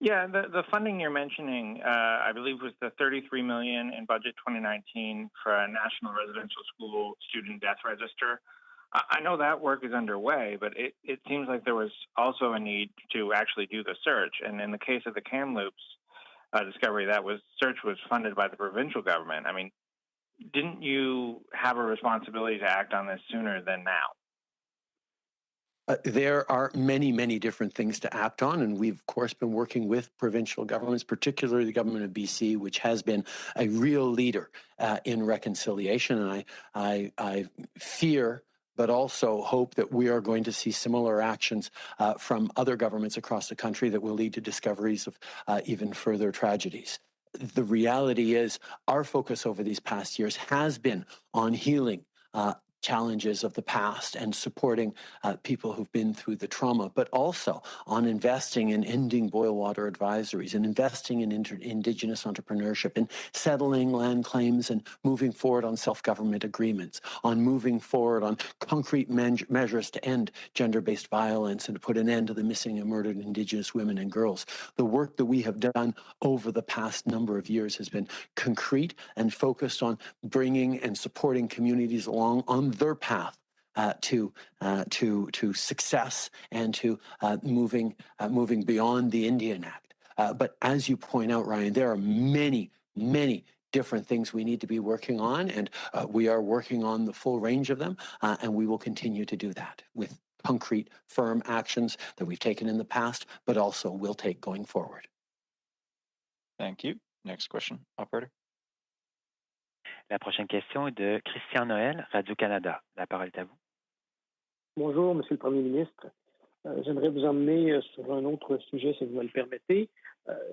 Yeah, the funding you're mentioning, I believe, was the $33 million in budget 2019 for a national residential school student death register. I know that work is underway, but it seems like there was also a need to actually do the search. And in the case of the Kamloops discovery, search was funded by the provincial government. I mean, didn't you have a responsibility to act on this sooner than now? There are many, many different things to act on, and we've, of course, been working with provincial governments, particularly the government of BC, which has been a real leader in reconciliation. And I fear, but also hope that we are going to see similar actions from other governments across the country that will lead to discoveries of even further tragedies. The reality is our focus over these past years has been on healing challenges of the past and supporting people who've been through the trauma, but also on investing in ending boil water advisories and investing in Indigenous entrepreneurship and settling land claims and moving forward on self-government agreements, on moving forward on concrete measures to end gender-based violence and to put an end to the missing and murdered Indigenous women and girls. The work that we have done over the past number of years has been concrete and focused on bringing and supporting communities along on their path to success and to moving beyond the Indian Act. But as you point out, Ryan, there are many, many different things we need to be working on, and we are working on the full range of them, and we will continue to do that with concrete, firm actions that we've taken in the past, but also will take going forward. Thank you. Next question, operator. La prochaine question est de Christian Noël, Radio-Canada. La parole est à vous. Bonjour, Monsieur le Premier ministre. J'aimerais vous emmener sur un autre sujet, si vous me le permettez.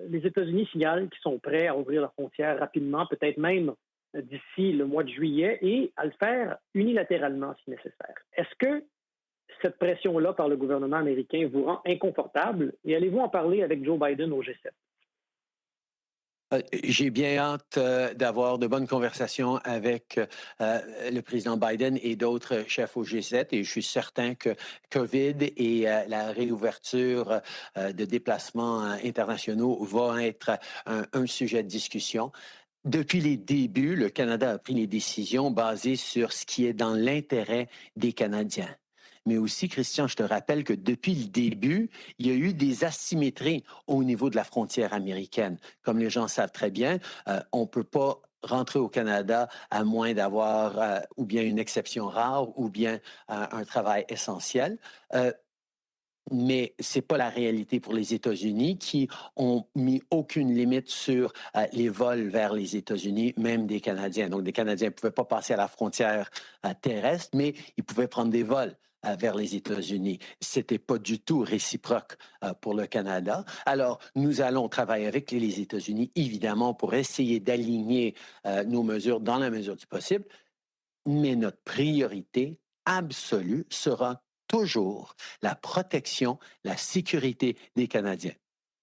Les États-Unis signalent qu'ils sont prêts à ouvrir leurs frontières rapidement, peut-être même d'ici le mois de juillet, et à le faire unilatéralement si nécessaire. Est-ce que cette pression-là par le gouvernement américain vous rend inconfortable et allez-vous en parler avec Joe Biden au G7? J'ai bien hâte d'avoir de bonnes conversations avec le président Biden et d'autres chefs au G7 et je suis certain que COVID et la réouverture de déplacements internationaux va être un sujet de discussion. Depuis les débuts, le Canada a pris les décisions basées sur ce qui est dans l'intérêt des Canadiens. Mais aussi, Christian, je te rappelle que depuis le début, il y a eu des asymétries au niveau de la frontière américaine. Comme les gens savent très bien, on ne peut pas rentrer au Canada à moins d'avoir ou bien une exception rare ou bien un travail essentiel. Mais ce n'est pas la réalité pour les États-Unis qui ont mis aucune limite sur les vols vers les États-Unis, même des Canadiens. Donc, des Canadiens ne pouvaient pas passer à la frontière terrestre, mais ils pouvaient prendre des vols vers les États-Unis. Ce n'était pas du tout réciproque pour le Canada. Alors, nous allons travailler avec les États-Unis, évidemment, pour essayer d'aligner nos mesures dans la mesure du possible, mais notre priorité absolue sera toujours la protection, la sécurité des Canadiens.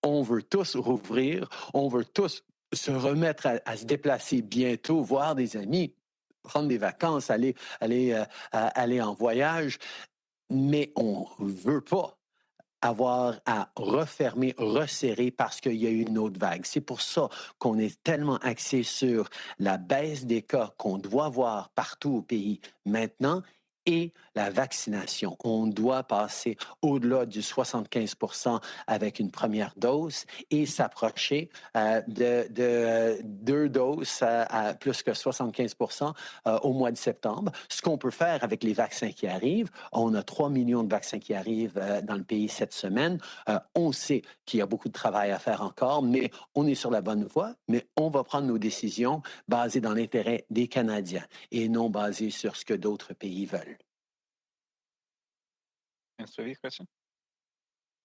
On veut tous rouvrir, on veut tous se remettre à se déplacer bientôt, voir des amis, prendre des vacances, aller en voyage, mais on ne veut pas avoir à refermer, resserrer parce qu'il y a eu une autre vague. C'est pour ça qu'on est tellement axé sur la baisse des cas qu'on doit voir partout au pays maintenant et la vaccination. On doit passer au-delà du 75% avec une première dose et s'approcher de 2 doses à plus que 75% au mois de septembre. Ce qu'on peut faire avec les vaccins qui arrivent, on a 3 millions de vaccins qui arrivent dans le pays cette semaine. On sait qu'il y a beaucoup de travail à faire encore, mais on est sur la bonne voie, mais on va prendre nos décisions basées dans l'intérêt des Canadiens et non basées sur ce que d'autres pays veulent.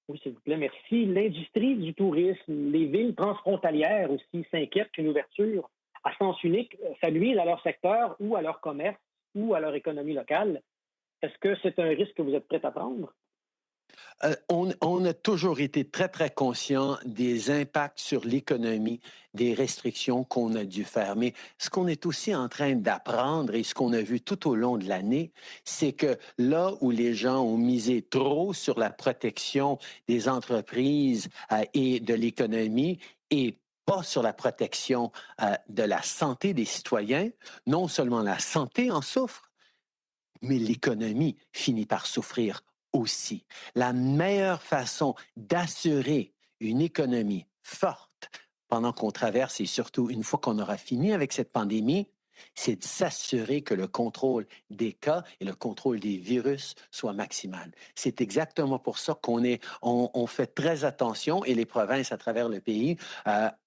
Oui, s'il vous plaît, merci. L'industrie du tourisme, les villes transfrontalières aussi s'inquiètent qu'une ouverture à sens unique, ça nuise à leur secteur ou à leur commerce ou à leur économie locale. Est-ce que c'est un risque que vous êtes prêt à prendre? On a toujours été très, très conscient des impacts sur l'économie, des restrictions qu'on a dû faire. Mais ce qu'on est aussi en train d'apprendre et ce qu'on a vu tout au long de l'année, c'est que là où les gens ont misé trop sur la protection des entreprises et de l'économie et pas sur la protection de la santé des citoyens, non seulement la santé en souffre, mais l'économie finit par souffrir aussi. La meilleure façon d'assurer une économie forte pendant qu'on traverse, et surtout une fois qu'on aura fini avec cette pandémie, c'est de s'assurer que le contrôle des cas et le contrôle des virus soit maximal. C'est exactement pour ça on fait très attention, et les provinces à travers le pays,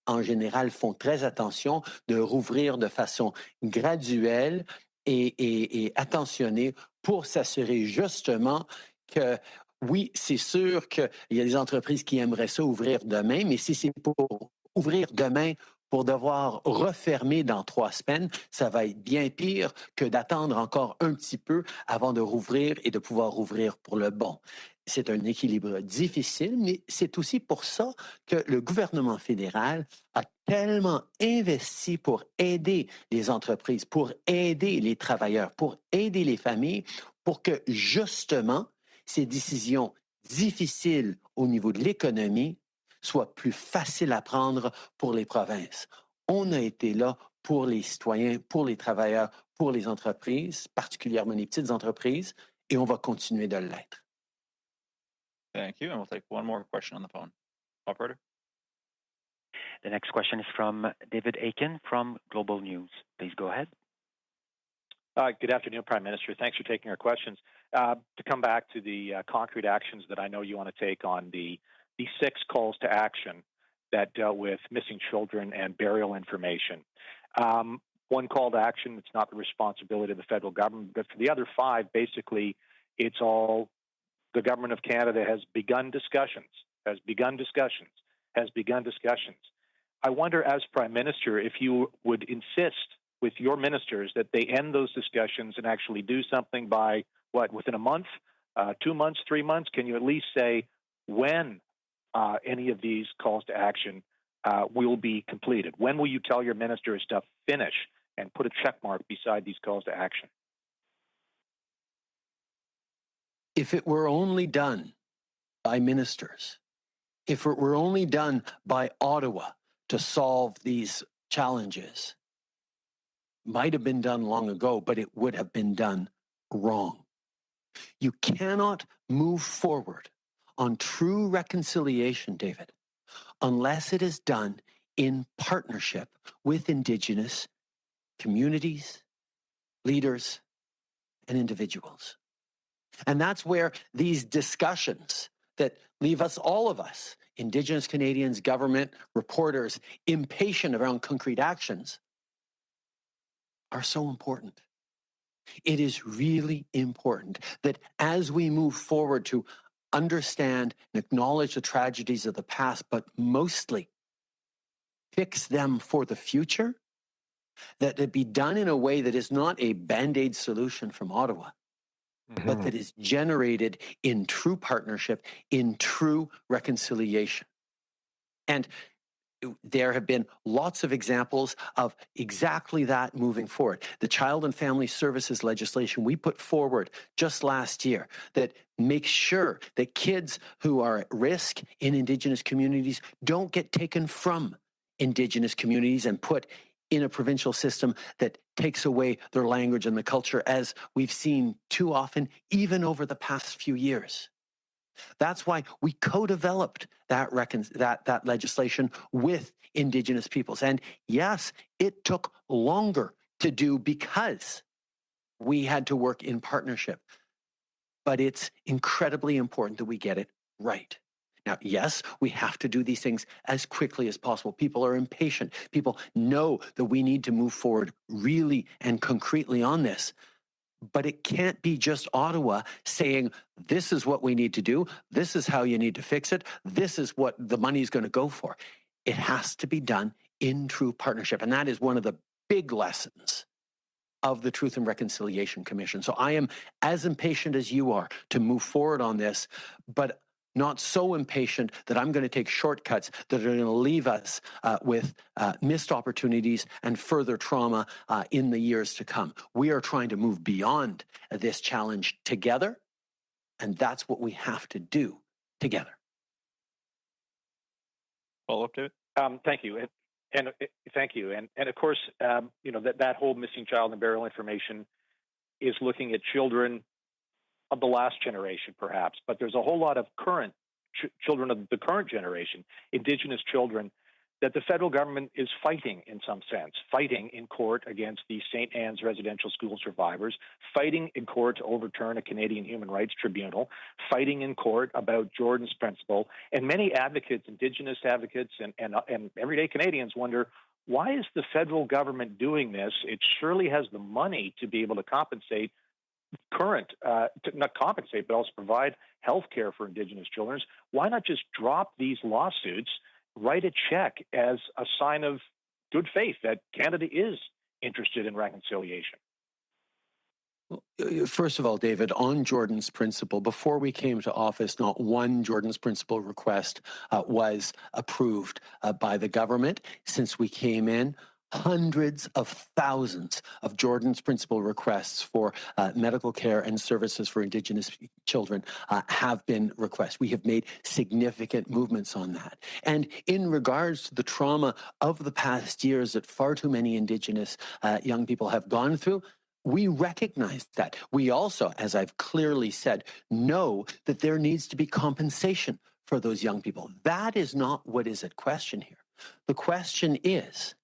en général, font très attention de rouvrir de façon graduelle et attentionnée pour s'assurer justement que, oui, c'est sûr qu'il y a des entreprises qui aimeraient ça ouvrir demain, mais si c'est pour ouvrir demain pour devoir refermer dans 3 semaines, ça va être bien pire que d'attendre encore un petit peu avant de rouvrir et de pouvoir rouvrir pour le bon. C'est un équilibre difficile, mais c'est aussi pour ça que le gouvernement fédéral a tellement investi pour aider les entreprises, pour aider les travailleurs, pour aider les familles, pour que justement ces décisions difficiles au niveau de l'économie soit plus facile à prendre pour les provinces. On a été là pour les citoyens, pour les travailleurs, pour les entreprises, particulièrement les petites entreprises, et on va continuer de l'être. Thank you. And we'll take one more question on the phone. Operator. The next question is from David Aiken from Global News. Please go ahead. Good afternoon, Prime Minister. Thanks for taking our questions. To come back to the concrete actions that I know you want to take on the 6 calls to action that dealt with missing children and burial information. One call to action, it's not the responsibility of the federal government, but for the other 5, basically, it's all the government of Canada has begun discussions. I wonder, as Prime Minister, if you would insist with your ministers that they end those discussions and actually do something by, within a month, 2 months, 3 months? Can you at least say when any of these calls to action will be completed? When will you tell your ministers to finish and put a check mark beside these calls to action? If it were only done by ministers, if it were only done by Ottawa to solve these challenges, might have been done long ago, but it would have been done wrong. You cannot move forward on true reconciliation, David, unless it is done in partnership with Indigenous communities, leaders, and individuals. And that's where these discussions that leave us, all of us, Indigenous Canadians, government, reporters, impatient around concrete actions, are so important. It is really important that as we move forward to understand and acknowledge the tragedies of the past, but mostly fix them for the future, that it be done in a way that is not a Band-Aid solution from Ottawa, but that is generated in true partnership, in true reconciliation. And there have been lots of examples of exactly that moving forward. The Child and Family Services legislation we put forward just last year that makes sure that kids who are at risk in Indigenous communities don't get taken from Indigenous communities and put in a provincial system that takes away their language and the culture, as we've seen too often, even over the past few years. That's why we co-developed that legislation with Indigenous peoples. And yes, it took longer to do because we had to work in partnership. But it's incredibly important that we get it right. Now, yes, we have to do these things as quickly as possible. People are impatient. People know that we need to move forward really and concretely on this. But it can't be just Ottawa saying, this is what we need to do. This is how you need to fix it. This is what the money is going to go for. It has to be done in true partnership. And that is one of the big lessons of the Truth and Reconciliation Commission. So I am as impatient as you are to move forward on this, but not so impatient that I'm going to take shortcuts that are going to leave us with missed opportunities and further trauma in the years to come. We are trying to move beyond this challenge together, and that's what we have to do together. Follow-up, David? Thank you. And thank you. And of course, that whole missing child and burial information is looking at children of the last generation, perhaps, but there's a whole lot of current children of the current generation, Indigenous children, that the federal government is fighting in some sense, fighting in court against the St. Anne's Residential School survivors, fighting in court to overturn a Canadian Human Rights Tribunal, fighting in court about Jordan's Principle. And many advocates, Indigenous advocates and everyday Canadians wonder, why is the federal government doing this? It surely has the money to be able to compensate not compensate, but also provide health care for Indigenous children. Why not just drop these lawsuits, write a check as a sign of good faith that Canada is interested in reconciliation? First of all, David, on Jordan's Principle, before we came to office, not one Jordan's Principle request was approved by the government. Since we came in, hundreds of thousands of Jordan's Principle requests for medical care and services for Indigenous children have been requests. We have made significant movements on that. And in regards to the trauma of the past years that far too many Indigenous young people have gone through, we recognize that. We also, as I've clearly said, know that there needs to be compensation for those young people. That is not what is at question here. The question is,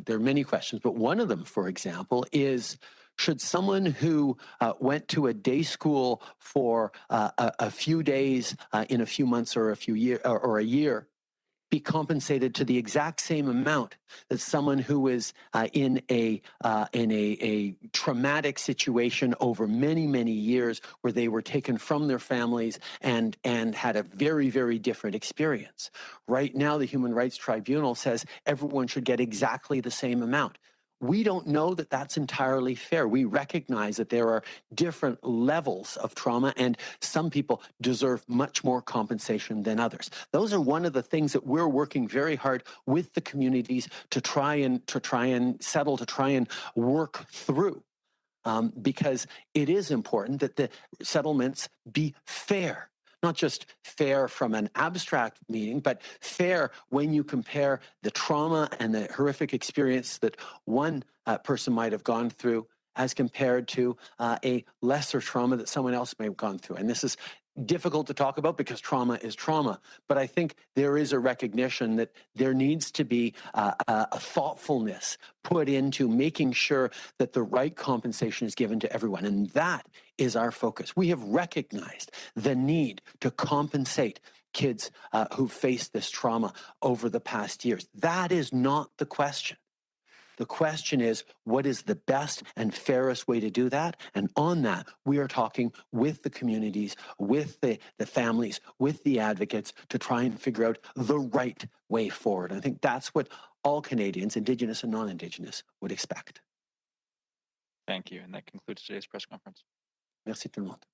there are many questions, but one of them, for example, is should someone who went to a day school for a few days in a few months or a few years or a year be compensated to the exact same amount that someone who is in a traumatic situation over many, many years where they were taken from their families and had a very, very different experience. Right now, the Human Rights Tribunal says everyone should get exactly the same amount. We don't know that that's entirely fair. We recognize that there are different levels of trauma and some people deserve much more compensation than others. Those are one of the things that we're working very hard with the communities to try and settle, to try and work through. Because it is important that the settlements be fair. Not just fair from an abstract meaning, but fair when you compare the trauma and the horrific experience that one person might have gone through as compared to a lesser trauma that someone else may have gone through. And this is difficult to talk about because trauma is trauma. But I think there is a recognition that there needs to be a thoughtfulness put into making sure that the right compensation is given to everyone. And that is our focus. We have recognized the need to compensate kids who faced this trauma over the past years. That is not the question. The question is, what is the best and fairest way to do that? And on that, we are talking with the communities, with the families, with the advocates to try and figure out the right way forward. I think that's what all Canadians, Indigenous and non-Indigenous, would expect. Thank you. And that concludes today's press conference. Merci tout le monde.